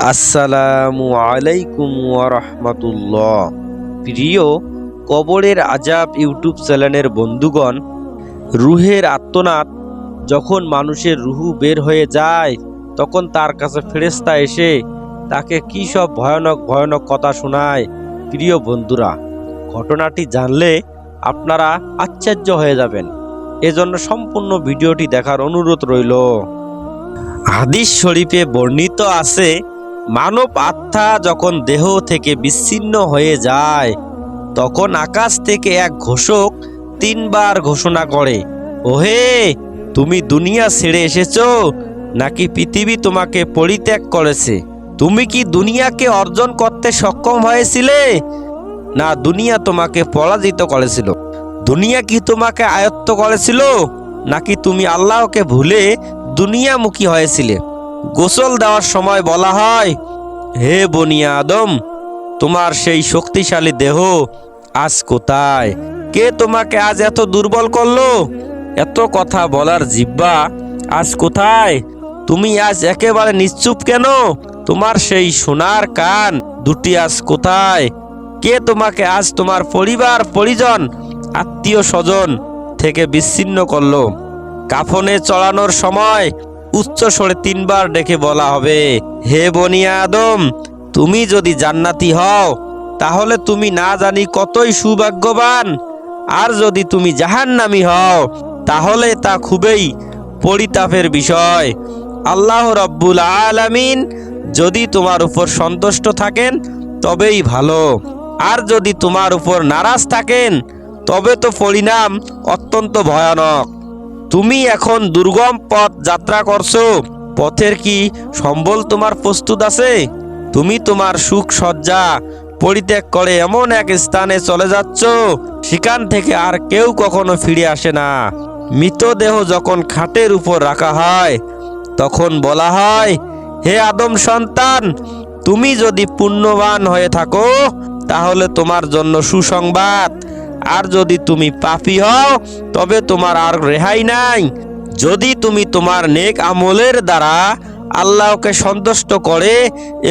আসসালামু আলাইকুম ওয়ারাহমাতুল্লাহ। প্রিয় কবরের আজাব ইউটিউব চ্যানেলের বন্ধুগণ, রুহের আত্মনাদ যখন মানুষের রুহু বের হয়ে যায়, তখন তার কাছে ফেরেশতা এসে তাকে কী সব ভয়ানক ভয়ানক কথা শোনায়। প্রিয় বন্ধুরা, ঘটনাটি জানলে আপনারা আশ্চর্য হয়ে যাবেন। এজন্য সম্পূর্ণ ভিডিওটি দেখার অনুরোধ রইল। হাদিস শরীফে বর্ণিত আছে, মানব আত্মা যখন দেহ থেকে বিচ্ছিন্ন হয়ে যায়, তখন আকাশ থেকে এক ঘোষক 3 বার ঘোষণা করে, ওহে, তুমি দুনিয়া ছেড়ে এসেছো নাকি পৃথিবী তোমাকে পরিত্যাগ করেছে? তুমি কি দুনিয়াকে অর্জন করতে সক্ষম হয়েছিলে, না দুনিয়া তোমাকে পরাজিত করেছিল? দুনিয়া কি তোমাকে আয়ত্ত করেছিল, নাকি তুমি আল্লাহকে ভুলে দুনিয়ামুখী হয়েছিলে? গোসল দেওয়ার সময় বলা হয়, হে বনি আদম, তোমার সেই শক্তিশালী দেহ আজ কোথায়? কে তোমাকে আজ এত দুর্বল করলো? এত কথা বলার জিহ্বা আজ কোথায়? তুমি আজ একেবারে নিশ্চুপ কেন? তোমার সেই সোনার কান দুটি আজ কোথায়? কে তোমাকে আজ তোমার পরিবার পরিজন আত্মীয় স্বজন থেকে বিচ্ছিন্ন করলো? কাফনে চড়ানোর সময় উচ্চ স্বরে 3 বার ডেকে বলা হবে, হে বনি আদম, তুমি যদি জান্নাতি হও তাহলে তুমি না জানি কতই সৌভাগ্যবান, আর যদি তুমি জাহান্নামী হও তাহলে তা খুবই পরিতাপের বিষয়। আল্লাহ রাব্বুল আলামিন যদি তোমার উপর সন্তুষ্ট থাকেন তবেই ভালো, আর যদি তোমার উপর নারাজ থাকেন তবে তো পরিণাম অত্যন্ত ভয়ানক। তুমি এখন দুর্গম পথ যাত্রা করছো, পথের কি সম্বল তোমার প্রস্তুত আছে? তুমি তোমার সুখ সজ্জা পরিত্যাগ করে এমন এক স্থানে চলে যাচ্ছ, সেখান থেকে আর কেউ কখনো ফিরে আসে না। মৃতদেহ যখন খাটের উপর রাখা হয়, তখন বলা হয়, হে আদম সন্তান, তুমি যদি পুণ্যবান হয়ে থাকো তাহলে তোমার জন্য সুসংবাদ, আর যদি তুমি পাপী হও তবে তোমার আর রেহাই নাই। যদি তুমি তোমার নেক আমলের দ্বারা আল্লাহকে সন্তুষ্ট করে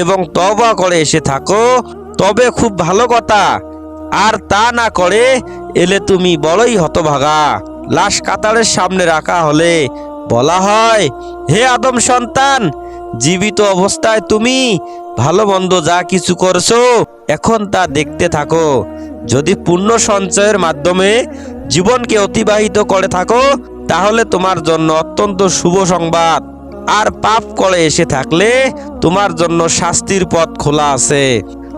এবং তওবা করে এসে থাকো তবে খুব ভালো কথা, আর তা না করে এলে তুমি বড়ই হতভাগা। লাশ কাতারের সামনে রাখা হলে বলা হয়, হে আদম সন্তান, জীবিত অবস্থায় তুমি ভালো মন্দ যা কিছু করছো এখন তা দেখতে থাকো। যদি পুণ্য সঞ্চয়ের মাধ্যমে জীবনকে অতিবাহিত করে থাকো তাহলে তোমার জন্য অত্যন্ত শুভ সংবাদ, আর পাপ করে এসে থাকলে তোমার জন্য শাস্তির পথ খোলা আছে।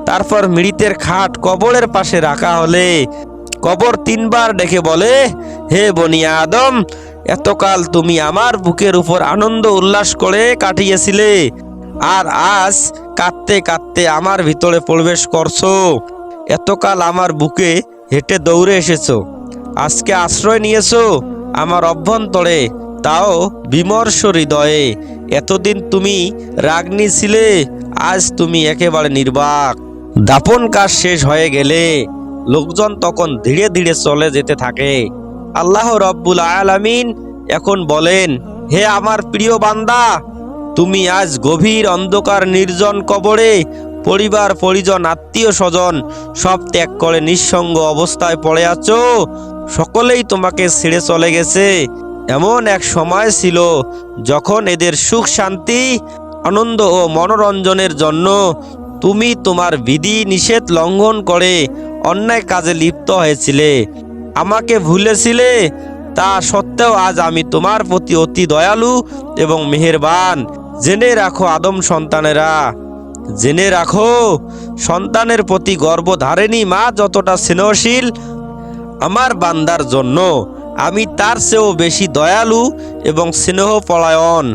তারপর মৃতের খাট কবরের পাশে রাখা হলে কবর 3 বার ডেকে বলে, হে বনি আদম, এতকাল তুমি আমার বুকের উপর আনন্দ উল্লাস করে কাটিয়েছিলে, আর আজ কাঁদতে কাঁদতে আমার ভিতরে প্রবেশ করছো। এতকাল আমার বুকে হেঁটে দৌড়ে এসেছো, আজকে আশ্রয় নিয়েছো আমার অভ্যন্তরে, তাও বিমর্ষ হৃদয়ে। এতদিন তুমি রাগনী ছিলে, আজ তুমি একেবারে নির্বাক। দাফন কাজ শেষ হয়ে গেলে লোকজন তখন ধীরে ধীরে চলে যেতে থাকে। আল্লাহ রাব্বুল আলামিন এখন বলেন, হে আমার প্রিয় বান্দা, তুমি আজ গভীর অন্ধকার নির্জন কবরে পরিবার পরিজন আত্মীয় স্বজন সব ত্যাগ করে নিঃসঙ্গ অবস্থায় পড়ে আছো। সকলেই তোমাকে ছেড়ে চলে গেছে। এমন এক সময় ছিল যখন এদের সুখ শান্তি আনন্দ ও মনোরঞ্জনের জন্য তুমি তোমার বিধি নিষেধ লঙ্ঘন করে অন্যায় কাজে লিপ্ত হয়েছিলে, আমাকে ভুলেছিলে। তা সত্ত্বেও আজ আমি তোমার প্রতি অতি দয়ালু এবং মেহেরবান। জেনে রাখো আদম সন্তানেরা, জেনে রাখো, সন্তানের প্রতি গর্ভধারিণী মা যতটা স্নেহশীল আমার বান্দার জন্য আমি তার চেয়েও বেশি দয়ালু এবং স্নেহপরায়ণ।